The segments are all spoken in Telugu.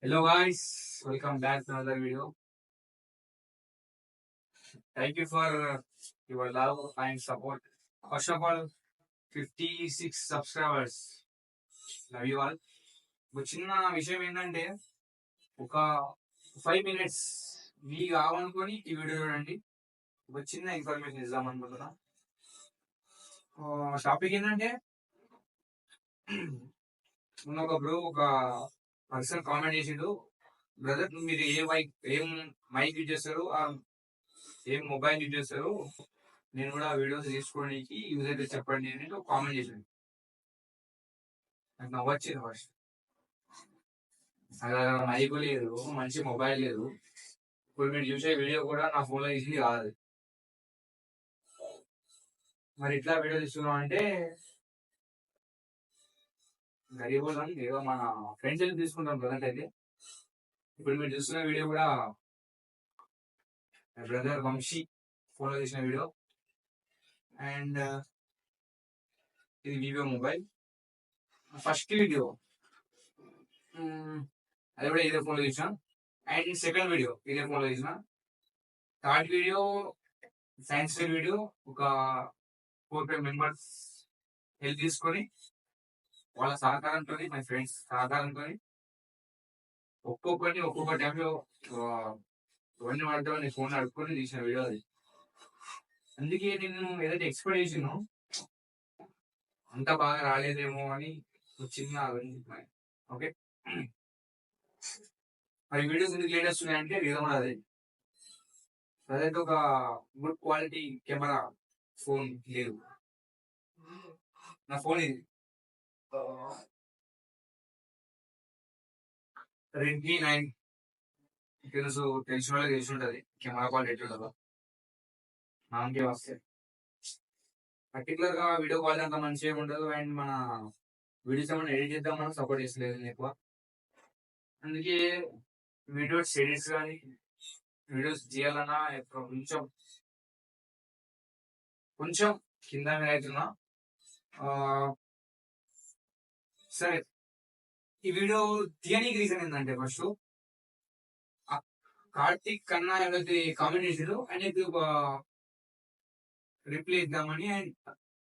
Hello guys, welcome back to another video. Thank you for your love and support. First of all, 56 subscribers. Love you all. ఒక చిన్న విషయం ఏంటంటే ఒక 5 minutes మీ కావాలనుకొని ఈ వీడియో చూడండి. ఒక చిన్న ఇన్ఫర్మేషన్ ఇద్దాం అనుకుంటున్నా. టాపిక్ ఏంటంటే మొన్న ఒక బ్రో ఒక పర్సన్ కామెంట్ చేసిండు, బ్రదర్ మీరు ఏం మైక్ యూజ్ చేస్తారు, ఏం మొబైల్ యూజ్ చేస్తారు, నేను కూడా వీడియోస్ తీసుకోవడానికి యూజ్ అయితే చెప్పండి అని ఒక కామెంట్ చేశాను. నాకు నవ్వొచ్చింది ఫస్ట్. అలా మైక్ లేదు, మంచి మొబైల్ లేదు, ఇప్పుడు మీరు చూసే వీడియో కూడా నా ఫోన్లో తీసింది కాదు. మరి ఇట్లా వీడియో తీసుకున్నాం అంటే గరీబ్ వాళ్ళని ఏదో మన ఫ్రెండ్స్ అయితే తీసుకుంటాం ప్రజెంట్ అయితే. ఇప్పుడు మీరు చూస్తున్న వీడియో కూడా బ్రదర్ వంశీ ఫోన్లో తీసిన వీడియో. అండ్ ఇది వివో మొబైల్ ఫస్ట్ వీడియో, అది కూడా ఇదే ఫోన్లో తీసిన. అండ్ సెకండ్ వీడియో ఇదే ఫోన్లో తీసిన. Third video science fair video, ఒక 4-5 మెంబర్స్ హెల్ప్ తీసుకొని వాళ్ళ సహకారంతో, మై ఫ్రెండ్స్ సహకారంతో ఒక్కొక్కరిని ఒక్కొక్క టైంలో ఇవన్నీ వాడితే ఫోన్ అడుక్కొని తీసిన వీడియో అది. అందుకే నేను ఏదైతే ఎక్స్పెక్ట్ చేసినో అంత బాగా రాలేదేమో అని చిన్న ఓకే. మరి వీడియోస్ ఎందుకు లేట్ వస్తున్నాయంటే రీజన్ కూడా అదే. అదైతే ఒక గుడ్ క్వాలిటీ కెమెరా ఫోన్ లేదు. నా ఫోన్ ఇది రెడ్మీ 9. తెలిసిన వాళ్ళకి తెలిసి ఉంటుంది కెమెరా క్వాలిటీ ఎట్లుంటుందో. నాకే వస్తే పర్టికులర్ గా వీడియో క్వాలిటీ అంత మంచిగా ఉండదు. అండ్ మన వీడియోస్ ఏమైనా ఎడిట్ చేద్దామని సపోర్ట్ చేస్తలేదు ఎక్కువ. అందుకే వీడియోస్ ఎడిట్స్ కానీ వీడియోస్ చేయాలన్నా కొంచెం కొంచెం కింద మీద అవుతున్నా. సరే, ఈ వీడియో తీయడానికి రీజన్ ఏంటంటే ఫస్ట్ కార్తిక్ కన్నా ఎవరైతే కామెంట్ చేసాడో ఆయనకి ఒక రిప్లై ఇద్దామని. అండ్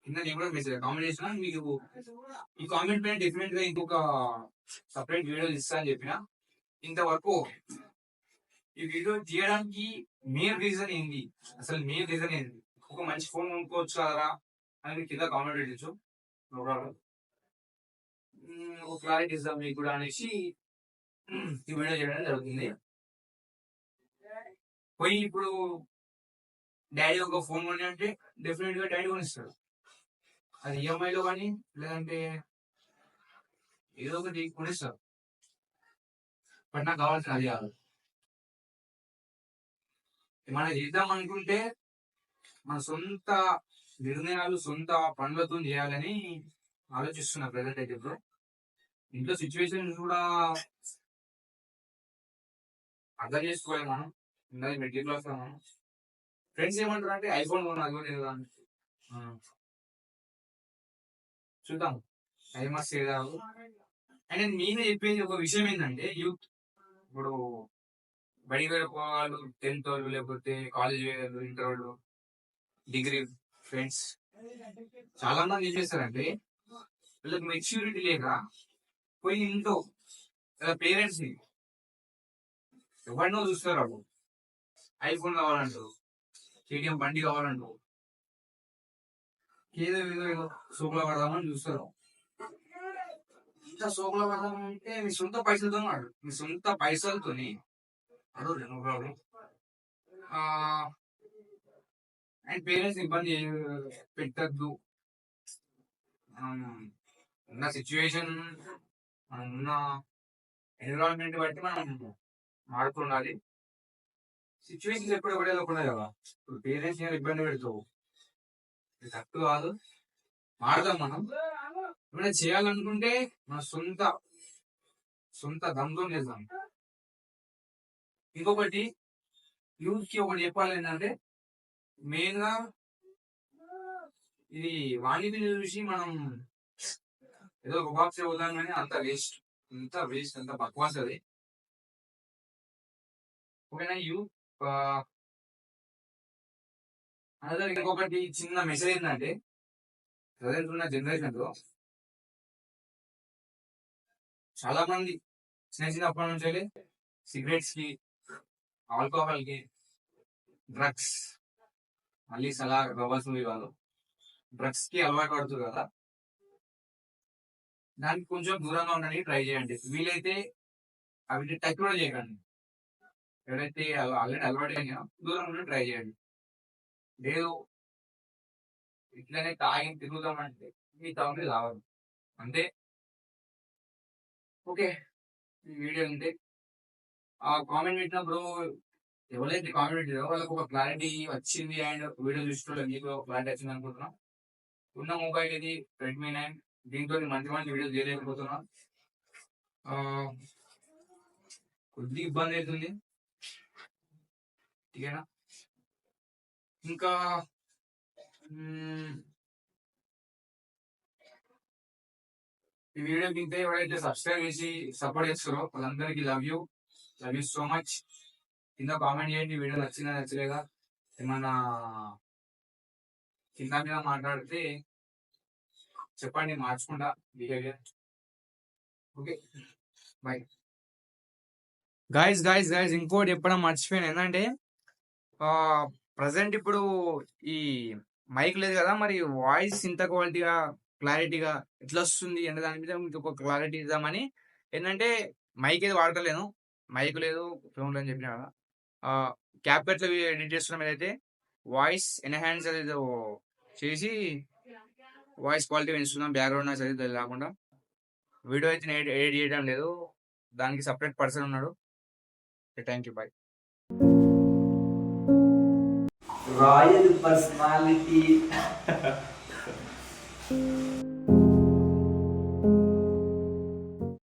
కింద నేను కూడా మెసేజ్ కామెంట్ చేసిన, మీకు ఈ కామెంట్ పైన డెఫినెట్ గా ఇంకొక సపరేట్ వీడియోస్ ఇస్తా అని చెప్పిన. ఇంతవరకు ఈ వీడియో తీయడానికి మెయిన్ రీజన్ ఏంటి, అసలు మెయిన్ రీజన్ ఏంటి, ఒక మంచి ఫోన్ కొనుక్కోవచ్చు కదరా అని కింద కామెంట్ పెట్టచ్చు. నో ప్రాబ్లం, ఒక క్లారిటీ ఇద్దాం మీకు కూడా అనేసి ఈ వీడియో చేయడం జరుగుతుంది. పోయి ఇప్పుడు డాడీ ఒక ఫోన్ కొని అంటే డెఫినెట్ గా డాడీ కొనిస్తాడు. అది ఈఎంఐలో కానీ లేదంటే ఏదో ఒకటి కొనిస్తారు. బట్ నాకు కావాల్సిన అది కాదు. మనం చేద్దాం అనుకుంటే మన సొంత నిర్ణయాలు సొంత పనులతో చేయాలని ఆలోచిస్తున్నా ప్రజెంట్ అయితే. ఇప్పుడు ఇంట్లో సిచ్యువేషన్ కూడా అర్థం చేసుకోవాలి మనం. ఇందాక మిడిల్ క్లాస్ మనం ఫ్రెండ్స్ ఏమంటారు అంటే ఐఫోన్ కొనాలి చూద్దాం, టైం వస్తే కాదు. అండ్ నేను మీనే చెప్పేది ఒక విషయం ఏంటంటే, యూత్ ఇప్పుడు బడి వాళ్ళు 10th వాళ్ళు, లేకపోతే కాలేజ్ వాళ్ళు, ఇంటర్ వాళ్ళు, డిగ్రీ ఫ్రెండ్స్ చాలా మంది ఏం చేస్తారంటే వీళ్ళకి మెచ్యూరిటీ లేక పోయి ఇంట్లో పేరెంట్స్ ని ఎవరినో చూస్తారు. వాళ్ళు ఐఫోన్ కావాలంటారు, కేటీఎం బండి కావాలంటారు, ఏదో ఏదో ఏదో సోకుల పడదామని చూస్తారు. ఇంత సోకుల పడదామంటే మీ సొంత పైసలతో మీ సొంత పైసలతోని అడగదు. అండ్ పేరెంట్స్ ఇబ్బంది పెట్టద్దు. ఉన్న సిచ్యువేషన్, మనం ఉన్న ఎన్విరాన్మెంట్ బట్టి మనం మారుతుండాలి. సిచ్యువేషన్ ఎప్పుడు పడేదకుండా కదా. ఇప్పుడు పేరెంట్స్ ఇబ్బంది పెడతావు, ఇది తప్పు కాదు. మారుదాం మనం. ఏమైనా చేయాలనుకుంటే మన సొంత దమ్తో చేద్దాం. ఇంకొకటి యూత్ కి ఒకటి చెప్పాలి ఏంటంటే, మెయిన్ గా ఇది వాణిజ్యం చూసి మనం ఏదో రుబాబ్ అవుతాం కానీ అంత వేస్ట్, అంత బక్వాస్ అది. ఓకేనా యూ అదే ఇంకొకటి చిన్న మెసేజ్ ఏంటంటే ప్రజెంట్ ఉన్న జనరేషన్ లో చాలా మంది చిన్నప్పటి నుంచి సిగరెట్స్ కి, ఆల్కహాల్ కి, డ్రగ్స్, మళ్ళీ సలా గబాస్ మూవీ వాళ్ళు డ్రగ్స్ కి అలవాటు పడుతుంది కదా, దానికి కొంచెం దూరంగా ఉండడానికి ట్రై చేయండి. వీలైతే అవి టచ్ కూడా చేయకండి. ఎవరైతే ఆల్రెడీ అలవాటు అయినా దూరంగా ఉండడానికి ట్రై చేయండి. లేదు ఇట్లనే తాగి తిరుగుతామంటే మీ తాగు రావద్దు అంతే. ఓకే, ఈ వీడియో ఉంటే ఆ కామెంట్ పెట్టినప్పుడు ఎవరైతే కామెంట్ పెట్టారో వాళ్ళకి ఒక క్లారిటీ వచ్చింది అండ్ వీడియో చూసిన మీకు క్లారిటీ వచ్చింది అనుకుంటున్నాం. ఉన్న మొబైల్ ఇది రెడ్మీ 9, దీంతో మంచి మంచి వీడియోస్ చేయలేకపోతున్నా. ఆ, కొద్దిగా ఇబ్బంది అవుతుంది. ఓకేనా, ఇంకా ఈ వీడియో కింద ఎవరైతే సబ్స్క్రైబ్ చేసి సపోర్ట్ చేస్తారో వాళ్ళందరికీ లవ్ యూ సో మచ్. కింద కామెంట్ చేయండి వీడియో నచ్చిందా నచ్చలేదా, ఏమన్నా కింద మీద మాట్లాడితే చెప్పండి, మార్చుకుంటా బిహేవియర్. Okay, bye. గైస్ ఇంకోటి చెప్పడం మర్చిపోయాను ఏంటంటే ప్రజెంట్ ఇప్పుడు ఈ మైక్ లేదు కదా, మరి వాయిస్ ఇంత క్లారిటీగా ఎట్లా వస్తుంది అనే దాని మీద మీకు ఒక క్లారిటీ ఇద్దామని. ఏంటంటే మైక్ ఏది వాడతలేను, మైక్ లేదు ఫోన్ అని చెప్పిన కదా, క్యాప్ కట్లో ఎడిట్ చేస్తున్నాం. ఏదైతే వాయిస్ ఎన్హాన్స్ అది చేసి వాయిస్ క్వాలిటీ పెంచుతున్నాం, బ్యాక్గ్రౌండ్ నాయిస్ అది లేకుండా. వీడియో అయితే ఎడిట్ చేయడం లేదు, దానికి సపరేట్ పర్సన్ ఉన్నాడు. Thank you, bye. Royal personality.